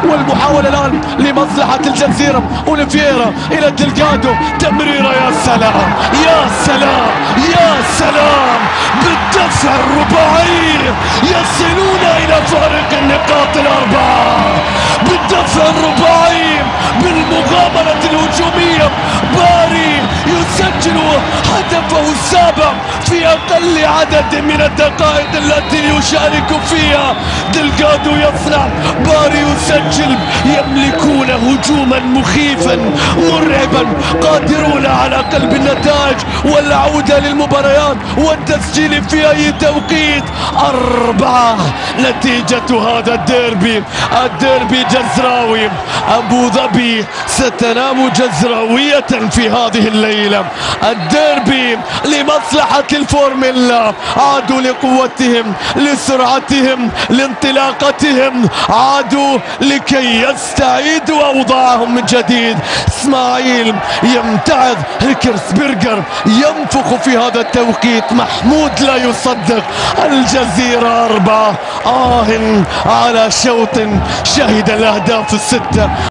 والمحاولة الآن لمصلحة الجزيرة. اوليفيرا إلى دلغادو، تمريرة يا سلام يا سلام يا سلام، بالدفع الرباعي يصلون إلى فارق النقاط الأربعة، بالدفع الرباعي بالمغامرة الهجومية. باري يسجل هدفه السابع في أقل عدد من الدقائق التي يشارك فيها. دلغادو يصنع، باري يسجل. يملكون هجوما مخيفا مرعبا، قادرون على قلب النتائج والعودة للمباريات والتسجيل في أي توقيت. 4 نتيجة هذا الديربي، الديربي جزراوي. أبو ظبي ستنام جزراوية في هذه الليلة. الديربي لمصلحة الفورميلا، عادوا لقوتهم، لسرعتهم، لانطلاقتهم، عادوا لكي يستعيدوا أوضاعهم من جديد. اسماعيل يمتعض، هيكرسبرجر ينفخ في هذا التوقيت، محمود لا يصدق. الجزيرة 4 على شوط شهد الأهداف الستة.